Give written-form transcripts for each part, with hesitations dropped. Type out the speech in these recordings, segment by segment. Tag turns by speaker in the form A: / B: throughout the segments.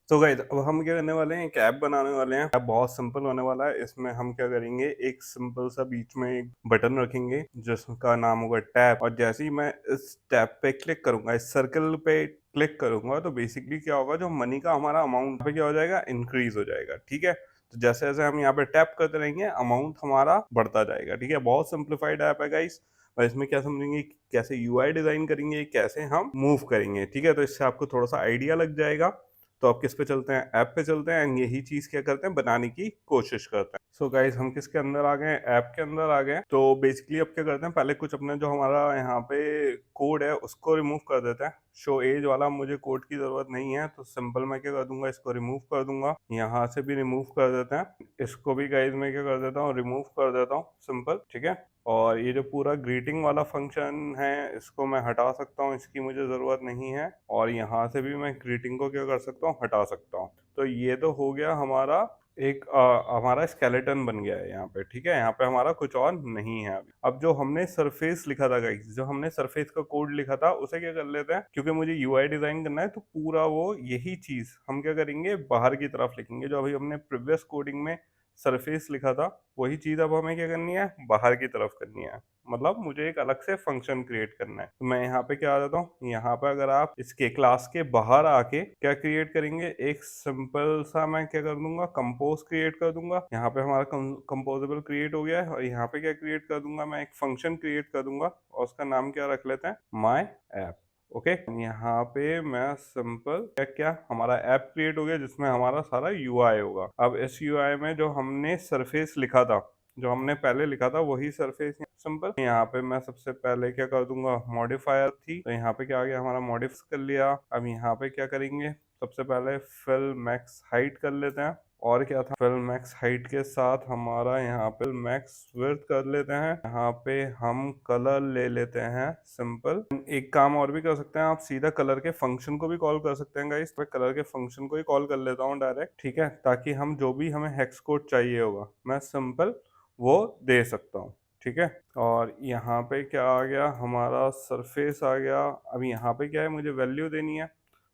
A: तो गाइस अब हम क्या करने वाले हैं, एक ऐप बनाने वाले हैं। ऐप बहुत सिंपल होने वाला है। इसमें हम क्या करेंगे, एक सिंपल सा बीच में एक बटन रखेंगे जिसका नाम होगा टैप। और जैसे ही मैं इस टैप पे क्लिक करूंगा, इस सर्कल पे क्लिक करूंगा, तो बेसिकली क्या होगा, जो मनी का हमारा अमाउंट पे क्या हो जाएगा, इंक्रीज हो जाएगा। ठीक है, तो जैसे जैसे हम यहाँ पे टैप करते रहेंगे अमाउंट हमारा बढ़ता जाएगा। ठीक है, बहुत सिंप्लीफाइड ऐप है गाइस। और इसमें क्या समझेंगे, कैसे यूआई डिजाइन करेंगे, कैसे हम मूव करेंगे। ठीक है, तो इससे आपको थोड़ा सा आइडिया लग जाएगा। तो आप किस पे चलते हैं, ऐप पे चलते हैं। यही चीज क्या करते हैं, बनाने की कोशिश करते हैं। सो गाइस हम किसके अंदर आ गए, ऐप के अंदर आ गए। तो बेसिकली अब क्या करते हैं, पहले कुछ अपने जो हमारा यहाँ पे कोड है उसको रिमूव कर देते हैं। शो एज वाला मुझे कोड की जरूरत नहीं है, तो सिंपल मैं क्या कर दूंगा, इसको रिमूव कर दूंगा। यहाँ से भी रिमूव कर देते हैं, इसको भी गाइस मैं क्या कर देता हूँ, रिमूव कर देता हूँ सिंपल। ठीक है, और ये जो पूरा ग्रीटिंग वाला फंक्शन है इसको मैं हटा सकता हूँ, इसकी मुझे ज़रूरत नहीं है। और यहाँ से भी मैं ग्रीटिंग को क्या कर सकता हूँ, हटा सकता हूँ। तो ये तो हो गया हमारा एक हमारा स्केलेटन बन गया है यहाँ पे। ठीक है, यहाँ पे हमारा कुछ और नहीं है अभी। अब जो हमने सरफेस लिखा था गाइस, जो हमने सरफेस का कोड लिखा था उसे क्या कर लेते हैं, क्योंकि मुझे यूआई डिजाइन करना है तो पूरा वो यही चीज हम क्या करेंगे, बाहर की तरफ लिखेंगे। जो अभी हमने प्रीवियस कोडिंग में सरफेस लिखा था वही चीज अब हमें क्या करनी है, बाहर की तरफ करनी है। मतलब मुझे एक अलग से फंक्शन क्रिएट करना है। तो मैं यहाँ पे क्या आ जाता हूँ, यहाँ पे अगर आप इसके क्लास के बाहर आके क्या क्रिएट करेंगे, एक सिंपल सा मैं क्या कर दूंगा, कंपोज क्रिएट कर दूंगा। यहाँ पे हमारा कंपोजेबल क्रिएट हो गया है। और यहाँ पे क्या क्रिएट कर दूंगा, मैं एक फंक्शन क्रिएट कर दूंगा और उसका नाम क्या रख लेते हैं, माई ऐप। ओके, यहाँ पे मैं सिंपल क्या क्या हमारा ऐप क्रिएट हो गया जिसमें हमारा सारा यूआई होगा। अब इस यूआई में जो हमने सरफेस लिखा था, जो हमने पहले लिखा था वही सरफेस सिंपल। यहाँ पे मैं सबसे पहले क्या कर दूंगा, मॉडिफायर थी तो यहाँ पे क्या आ गया, हमारा मॉडिफाई कर लिया। अब यहाँ पे क्या करेंगे, सबसे पहले फिल मैक्स हाइट कर लेते हैं। और क्या था, फिल मैक्स हाइट के साथ हमारा यहाँ पे मैक्स विड्थ कर लेते हैं। यहाँ पे हम कलर ले लेते हैं सिंपल। एक काम और भी कर सकते हैं, आप सीधा कलर के फंक्शन को भी कॉल कर सकते हैं गाइस। मैं कलर के फंक्शन को ही कॉल कर लेता हूँ डायरेक्ट। ठीक है, ताकि हम जो भी हमें हेक्स कोड चाहिए होगा मैं सिंपल वो दे सकता हूँ। ठीक है, और यहाँ पे क्या आ गया, हमारा सरफेस आ गया। अब यहाँ पे क्या है, मुझे वैल्यू देनी है।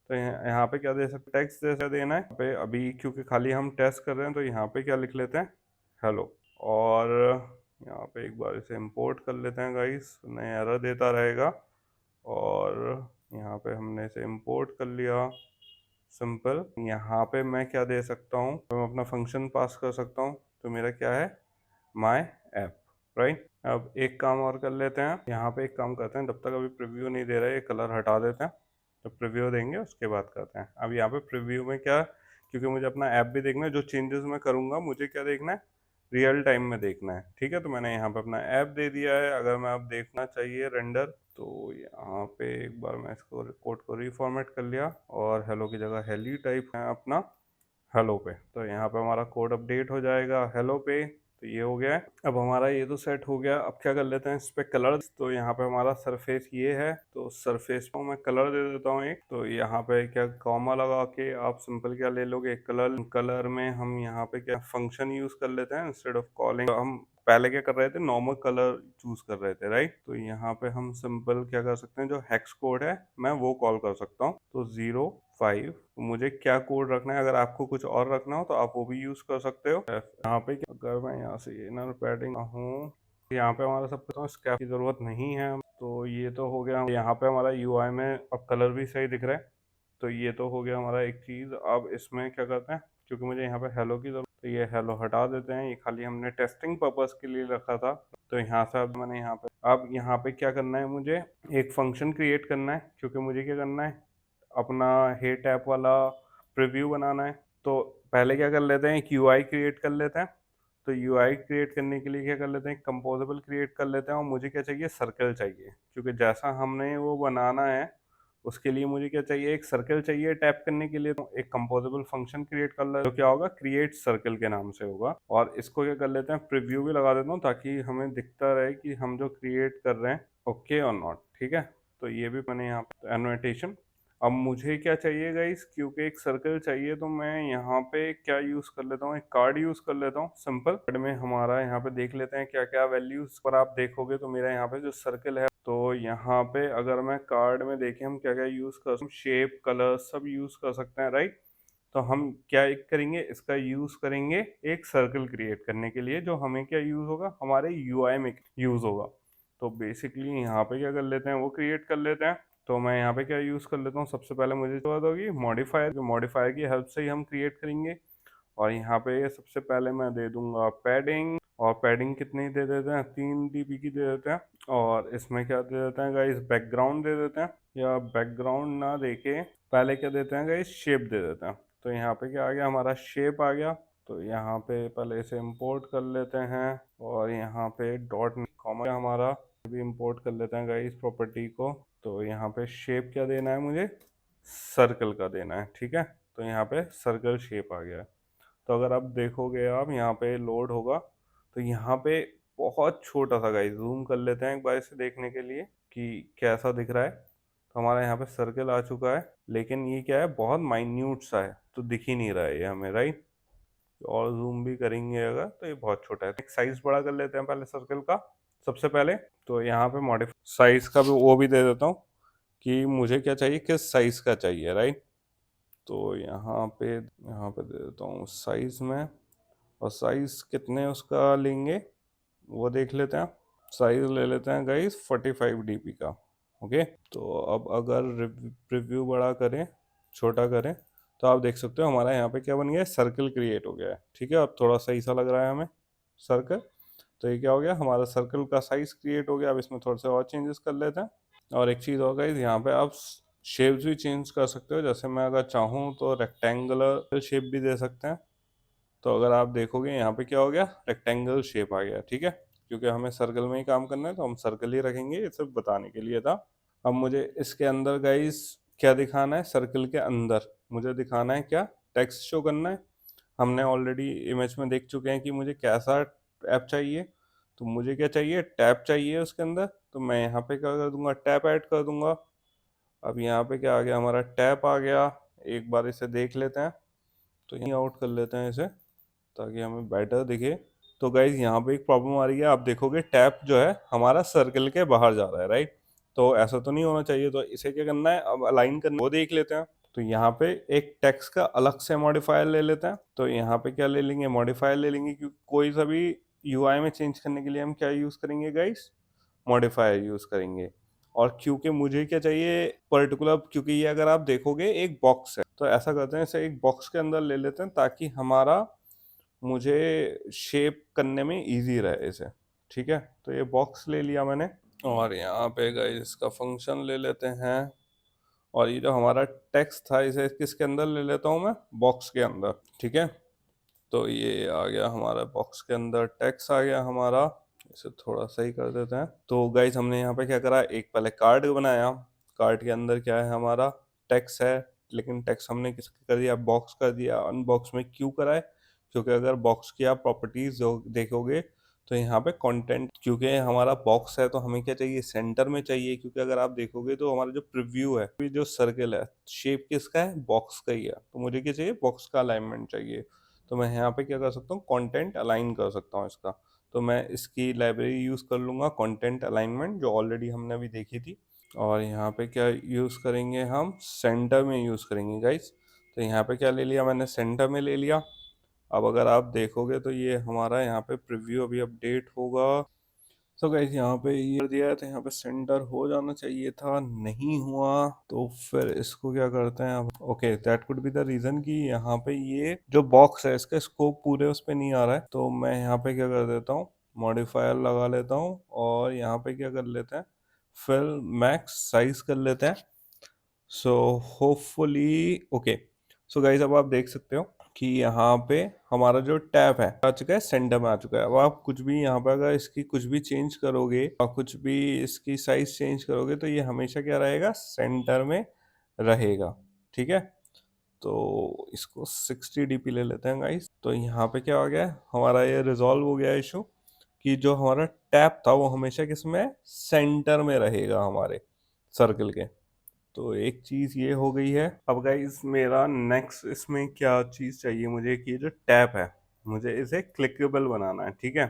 A: तो यहाँ पे क्या दे सकते, टेक्स्ट जैसा देना है। यहाँ पे अभी क्योंकि खाली हम टेस्ट कर रहे हैं तो यहाँ पे क्या लिख लेते हैं, हेलो। और यहाँ पे एक बार इसे इंपोर्ट कर लेते हैं गाइस, नहीं एरर देता रहेगा। और यहाँ पे हमने इसे इंपोर्ट कर लिया सिंपल। यहाँ पे मैं क्या दे सकता हूँ, तो मैं अपना फंक्शन पास कर सकता हूँ। तो मेरा क्या है, माई ऐप। राइट, अब एक काम और कर लेते हैं, यहाँ पे एक काम करते हैं, जब तक अभी प्रीव्यू नहीं दे रहा है ये कलर हटा देते हैं। तो प्रीव्यू देंगे उसके बाद करते हैं। अब यहाँ पे प्रीव्यू में क्या, क्योंकि मुझे अपना ऐप भी देखना है, जो चेंजेस मैं करूँगा मुझे क्या देखना है, रियल टाइम में देखना है। ठीक है, तो मैंने यहाँ पे अपना ऐप दे दिया है। अगर मैं अब देखना चाहिए रेंडर, तो यहाँ पे एक बार मैं इसको कोड को रिफॉर्मेट कर लिया और हेलो की जगह हेली टाइप है अपना हेलो पे। तो यहाँ पे हमारा कोड अपडेट हो जाएगा हेलो पे। तो ये हो गया है। अब हमारा ये तो सेट हो गया। अब क्या कर लेते हैं, इस पे कलर। तो यहाँ पे हमारा सरफेस ये है, तो सरफेस को मैं कलर दे देता हूँ एक। तो यहाँ पे क्या कॉमा लगा के आप सिंपल क्या ले लोगे, कलर। कलर में हम यहाँ पे क्या फंक्शन यूज कर लेते हैं, इंस्टेड ऑफ कॉलिंग। हम पहले क्या कर रहे थे, नॉर्मल कलर चूज कर रहे थे, राइट। तो यहाँ पे हम सिंपल क्या कर सकते हैं, जो हेक्स कोड है मैं वो कॉल कर सकता हूँ। तो 05, मुझे क्या कोड रखना है, अगर आपको कुछ और रखना हो तो आप वो भी यूज कर सकते हो। यहाँ पे अगर मैं यहाँ से इनर पैडिंग हूँ, यहाँ पे हमारा सब कुछ स्कैप की जरूरत नहीं है। तो ये तो हो गया। यहाँ पे हमारा यूआई में अब कलर भी सही दिख रहा है। तो ये तो हो गया हमारा एक चीज। अब इसमें क्या करते हैं, क्योंकि मुझे यहाँ पे हेलो की जरूरत, तो ये हेलो हटा देते हैं। ये खाली हमने टेस्टिंग पर्पस के लिए रखा था। तो यहाँ से अब मैंने यहाँ पे, अब यहाँ पे क्या करना है, मुझे एक फंक्शन क्रिएट करना है। क्योंकि मुझे क्या करना है, अपना हेट ऐप वाला प्रीव्यू बनाना है। तो पहले क्या कर लेते हैं, एक यूआई क्रिएट कर लेते हैं। तो यूआई क्रिएट करने के लिए क्या कर लेते हैं, कंपोजेबल क्रिएट कर लेते हैं। और मुझे क्या चाहिए, सर्कल चाहिए। क्योंकि जैसा हमने वो बनाना है उसके लिए मुझे क्या चाहिए, एक सर्कल चाहिए टैप करने के लिए। तो एक कंपोजेबल फंक्शन क्रिएट कर ले, तो क्या होगा, क्रिएट सर्कल के नाम से होगा। और इसको क्या कर लेते हैं, प्रीव्यू भी लगा देता हूँ ताकि हमें दिखता रहे कि हम जो क्रिएट कर रहे हैं ओके और नॉट। ठीक है, तो ये भी मैंने यहाँ पे एनोटेशन। अब मुझे क्या चाहिए गाइस, क्योंकि एक सर्कल चाहिए तो मैं यहाँ पे क्या यूज कर लेता हूँ, एक कार्ड यूज कर लेता हूँ सिंपल। कार्ड में हमारा यहाँ पे देख लेते हैं क्या क्या वैल्यूज पर आप देखोगे। तो मेरा यहाँ पे जो सर्कल है, तो यहाँ पे अगर मैं कार्ड में देखें हम क्या क्या यूज कर सकते हैं, शेप कलर सब यूज कर सकते हैं, राइट। तो हम क्या एक करेंगे, इसका यूज़ करेंगे एक सर्कल क्रिएट करने के लिए, जो हमें क्या यूज़ होगा, हमारे यूआई में यूज़ होगा। तो बेसिकली यहाँ पे क्या कर लेते हैं, वो क्रिएट कर लेते हैं। तो मैं यहाँ पे क्या यूज़ कर लेता हूँ, सबसे पहले मुझे जो बात होगी मॉडिफायर, जो मॉडिफायर की हेल्प से ही हम क्रिएट करेंगे। और यहाँ पे सबसे पहले मैं दे दूंगा पैडिंग, और पैडिंग कितनी दे देते हैं, 3 dB की दे देते हैं। और इसमें क्या दे देते हैं गाइस, बैकग्राउंड दे देते हैं, या बैकग्राउंड ना देके पहले क्या देते हैं गाइस, शेप दे देते हैं। तो यहाँ पे क्या आ गया, हमारा शेप आ गया। तो यहाँ पे पहले इसे इंपोर्ट कर लेते हैं, और यहाँ पे डॉट कॉमा हमारा भी इंपोर्ट कर लेते हैं गाइस प्रॉपर्टी को। तो यहाँ पे शेप क्या देना है मुझे, सर्कल का देना है, ठीक है। तो यहाँ पे सर्कल शेप आ गया है। तो अगर आप देखोगे, आप यहाँ पे लोड होगा, तो यहाँ पे बहुत छोटा सा गाइस, जूम कर लेते हैं एक बार इसे देखने के लिए कि कैसा दिख रहा है। तो हमारा यहाँ पे सर्कल आ चुका है, लेकिन ये क्या है, बहुत माइन्यूट सा है, तो दिख ही नहीं रहा है ये हमें, राइट। और जूम भी करेंगे अगर, तो ये बहुत छोटा है। एक साइज बड़ा कर लेते हैं पहले सर्कल का, सबसे पहले। तो यहाँ पे मॉडिफाई साइज का भी वो भी दे देता हूँ कि मुझे क्या चाहिए, किस साइज का चाहिए, राइट। तो यहाँ पे दे देता हूँ साइज में, और साइज कितने उसका लेंगे वो देख लेते हैं। साइज ले लेते हैं गाइस 45 dB का, ओके। तो अब अगर प्रीव्यू बड़ा करें, छोटा करें, तो आप देख सकते हो हमारा यहाँ पे क्या बन गया है, सर्कल क्रिएट हो गया है, ठीक है। अब थोड़ा सही सा लग रहा है हमें सर्कल। तो ये क्या हो गया, हमारा सर्कल का साइज क्रिएट हो गया। अब इसमें थोड़े से और चेंजेस कर लेते हैं। और एक चीज़ और गाइस, यहाँ पे आप शेप्स भी चेंज कर सकते हो। जैसे मैं अगर चाहूँ तो रेक्टेंगुलर शेप भी दे सकते हैं। तो अगर आप देखोगे यहाँ पे क्या हो गया, रेक्टेंगल शेप आ गया, ठीक है। क्योंकि हमें सर्कल में ही काम करना है, तो हम सर्कल ही रखेंगे, ये सब बताने के लिए था। अब मुझे इसके अंदर गाइस क्या दिखाना है, सर्कल के अंदर मुझे दिखाना है क्या, टेक्स्ट शो करना है। हमने ऑलरेडी इमेज में देख चुके हैं कि मुझे कैसा ऐप चाहिए। तो मुझे क्या चाहिए, टैब चाहिए उसके अंदर। तो मैं यहाँ पे क्या कर दूंगा, टैब ऐड कर दूंगा। अब यहाँ पे क्या आ गया, हमारा टैब आ गया। एक बार इसे देख लेते हैं। तो यहीं आउट कर लेते हैं इसे, ताकि हमें बेटर दिखे। तो गाइज यहाँ पे एक प्रॉब्लम आ रही है, आप देखोगे टैप जो है हमारा सर्कल के बाहर जा रहा है, राइट। तो ऐसा तो नहीं होना चाहिए। तो इसे क्या करना है, अब अलाइन करना, वो देख लेते हैं। तो यहाँ पे एक टेक्स्ट का अलग से मॉडिफायर ले लेते हैं। तो यहाँ पे क्या ले लेंगे, मॉडिफायर ले लेंगे, क्योंकि कोई सा भी यूआई में चेंज करने के लिए हम क्या यूज करेंगे गाइस, मॉडिफायर यूज करेंगे। और क्योंकि मुझे क्या चाहिए पर्टिकुलर, क्योंकि ये अगर आप देखोगे एक बॉक्स है, तो ऐसा करते हैं इसे एक बॉक्स के अंदर ले लेते हैं, ताकि हमारा मुझे शेप करने में इजी रहे इसे, ठीक है। तो ये बॉक्स ले लिया मैंने, और यहाँ पे गाइस इसका फंक्शन ले लेते हैं। और ये जो हमारा टेक्स्ट था, इसे किसके अंदर ले लेता हूँ मैं, बॉक्स के अंदर, ठीक है। तो ये आ गया हमारा बॉक्स के अंदर, टेक्स्ट आ गया हमारा। इसे थोड़ा सही कर देते हैं। तो गाइस हमने यहाँ पे क्या करा, एक पहले कार्ड बनाया। कार्ड के अंदर क्या है, हमारा टेक्स्ट है, लेकिन टेक्स्ट हमने किसके कर दिया, बॉक्स कर दिया। अनबॉक्स में क्यों करा है, क्योंकि अगर बॉक्स की आप प्रॉपर्टीज देखोगे, तो यहाँ पे कंटेंट, क्योंकि हमारा बॉक्स है तो हमें क्या चाहिए, सेंटर में चाहिए। क्योंकि अगर आप देखोगे तो हमारा जो प्रीव्यू है, जो सर्कल है, शेप किसका है, बॉक्स का ही है। तो मुझे क्या चाहिए, बॉक्स का अलाइनमेंट चाहिए। तो मैं यहाँ पे क्या कर सकता हूँ, कंटेंट अलाइन कर सकता हूँ इसका। तो मैं इसकी लाइब्रेरी यूज़ कर लूँगा, कंटेंट अलाइनमेंट, जो ऑलरेडी हमने अभी देखी थी। और यहाँ पे क्या यूज़ करेंगे, हम सेंटर में यूज़ करेंगे गाइस। तो यहाँ पे क्या ले लिया मैंने, सेंटर में ले लिया। अब अगर आप देखोगे तो ये हमारा यहाँ पे प्रीव्यू अभी अपडेट होगा। सो गाइस यहाँ पे ये कर दिया है, तो यहाँ पे सेंटर हो जाना चाहिए था, नहीं हुआ। तो फिर इसको क्या करते हैं अब, okay that could be the reason कि यहाँ पे ये जो बॉक्स है इसका स्कोप पूरे उस पे नहीं आ रहा है। तो मैं यहाँ पे क्या कर देता हूँ, मॉडिफायर लगा लेता हूँ, और यहाँ पे क्या कर लेते हैं, फिल मैक्स साइज कर लेते हैं। So hopefully okay. So guys अब आप देख सकते हो कि यहाँ पे हमारा जो टैब है आ चुका है, सेंटर में आ चुका है। अब आप कुछ भी यहाँ पे अगर इसकी कुछ भी चेंज करोगे, और कुछ भी इसकी साइज चेंज करोगे, तो ये हमेशा क्या रहेगा, सेंटर में रहेगा, ठीक है। तो इसको 60 dp ले लेते हैं गाइस। तो यहाँ पे क्या हो गया, हमारा ये रिजॉल्व हो गया इशू, कि जो हमारा टैब था वो हमेशा किसमें, सेंटर में रहेगा हमारे सर्कल के। तो एक चीज़ ये हो गई है। अब गाइस मेरा नेक्स्ट इसमें क्या चीज़ चाहिए मुझे, कि ये जो टैब है, मुझे इसे क्लिकेबल बनाना है, ठीक है।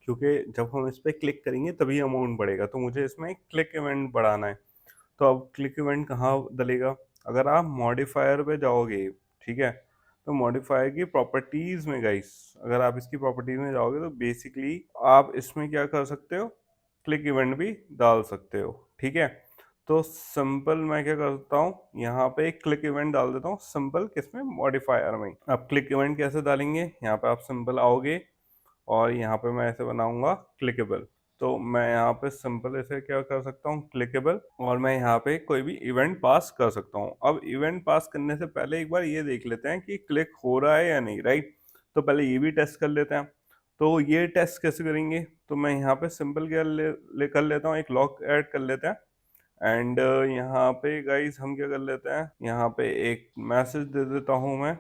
A: क्योंकि जब हम इस पर क्लिक करेंगे तभी अमाउंट बढ़ेगा, तो मुझे इसमें एक क्लिक इवेंट बढ़ाना है। तो अब क्लिक इवेंट कहाँ डलेगा, अगर आप मॉडिफायर पे जाओगे, ठीक है, तो मॉडिफायर की प्रॉपर्टीज में गाइस, अगर आप इसकी प्रॉपर्टीज में जाओगे तो बेसिकली आप इसमें क्या कर सकते हो, क्लिक इवेंट भी डाल सकते हो। ठीक है, तो सिंपल मैं क्या करता हूँ, यहाँ पे एक क्लिक इवेंट डाल देता हूँ सिंपल, किसमें, मॉडिफायर में। अब क्लिक इवेंट कैसे डालेंगे, यहाँ पे आप सिंपल आओगे और यहाँ पे मैं ऐसे बनाऊंगा क्लिकेबल। तो मैं यहाँ पे सिंपल ऐसे क्या कर सकता हूँ, क्लिकेबल, और मैं यहाँ पे कोई भी इवेंट पास कर सकता हूँ। अब इवेंट पास करने से पहले एक बार ये देख लेते हैं कि क्लिक हो रहा है या नहीं, राइट। तो पहले ये भी टेस्ट कर लेते हैं। तो ये टेस्ट कैसे करेंगे, तो मैं यहाँ पे सिंपल क्या कर लेता हूँ, एक लॉक ऐड कर लेते हैं। एंड यहाँ पे गाइस हम क्या कर लेते हैं, यहाँ पे एक मैसेज दे देता हूँ मैं,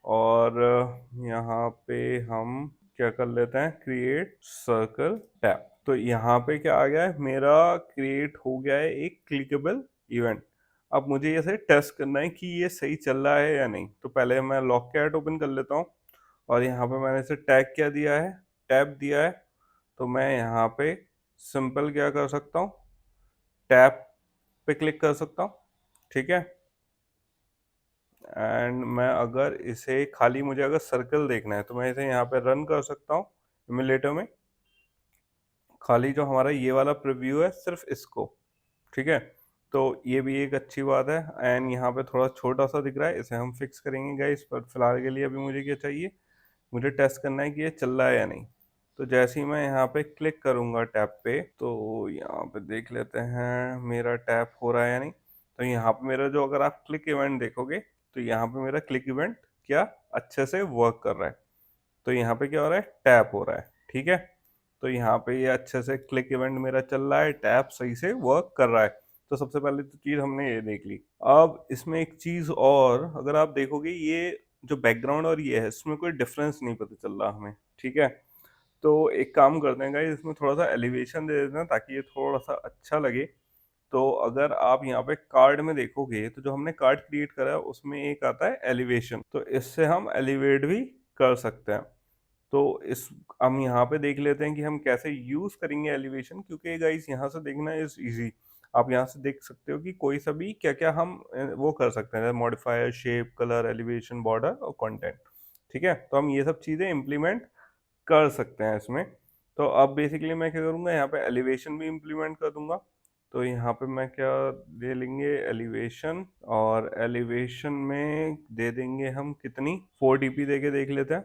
A: और यहाँ पे हम क्या कर लेते हैं, क्रिएट सर्कल टैप। तो यहाँ पे क्या आ गया है, मेरा क्रिएट हो गया है एक क्लिकेबल इवेंट। अब मुझे ऐसे टेस्ट करना है कि ये सही चल रहा है या नहीं। तो पहले मैं लॉक कैट ओपन कर लेता हूँ, और यहाँ पे मैंने इसे टैग क्या दिया है, टैब दिया है। तो मैं यहाँ पे सिंपल क्या कर सकता हूँ, टैप पे क्लिक कर सकता हूँ। ठीक है, एंड मैं अगर इसे खाली, मुझे अगर सर्कल देखना है तो मैं इसे यहाँ पे रन कर सकता हूँ इमुलेटर में, खाली जो हमारा ये वाला प्रीव्यू है सिर्फ इसको। ठीक है, तो ये भी एक अच्छी बात है। एंड यहाँ पे थोड़ा छोटा सा दिख रहा है, इसे हम फिक्स करेंगे गाइस, पर फिलहाल के लिए अभी मुझे क्या चाहिए, मुझे टेस्ट करना है कि ये चल रहा है या नहीं। तो जैसे ही मैं यहाँ पे क्लिक करूँगा टैब पे, तो यहाँ पे देख लेते हैं मेरा टैप हो रहा है या नहीं। तो यहाँ पे मेरा जो, अगर आप क्लिक इवेंट देखोगे तो यहाँ पे मेरा क्लिक इवेंट क्या अच्छे से वर्क कर रहा है। तो यहाँ पे क्या हो रहा है, टैप हो रहा है। ठीक है, तो यहाँ पे ये अच्छे से क्लिक इवेंट मेरा चल रहा है, टैप सही से वर्क कर रहा है। तो सबसे पहले तो चीज़ हमने ये देख ली। अब इसमें एक चीज़ और, अगर आप देखोगे ये जो बैकग्राउंड और ये है, इसमें कोई डिफरेंस नहीं पता चल रहा हमें। ठीक है, तो एक काम करते हैं गाइस, इसमें थोड़ा सा एलिवेशन दे देते हैं ताकि ये थोड़ा सा अच्छा लगे। तो अगर आप यहाँ पे कार्ड में देखोगे तो जो हमने कार्ड क्रिएट करा है उसमें एक आता है एलिवेशन, तो इससे हम एलिवेट भी कर सकते हैं। तो इस, हम यहाँ पे देख लेते हैं कि हम कैसे यूज करेंगे एलिवेशन, क्योंकि गाइस यहाँ से देखना इज इजी। आप यहाँ से देख सकते हो कि कोई सा भी क्या क्या हम वो कर सकते हैं, modifier, shape, colour, elevation, border और कंटेंट। ठीक है, तो हम ये सब चीजें इम्प्लीमेंट कर सकते हैं इसमें। तो अब बेसिकली मैं क्या करूँगा, यहाँ पे एलिवेशन भी इम्प्लीमेंट कर दूंगा। तो यहाँ पे मैं क्या दे लेंगे, एलिवेशन, और एलिवेशन में दे देंगे हम कितनी, 4 dp दे के देख लेते हैं।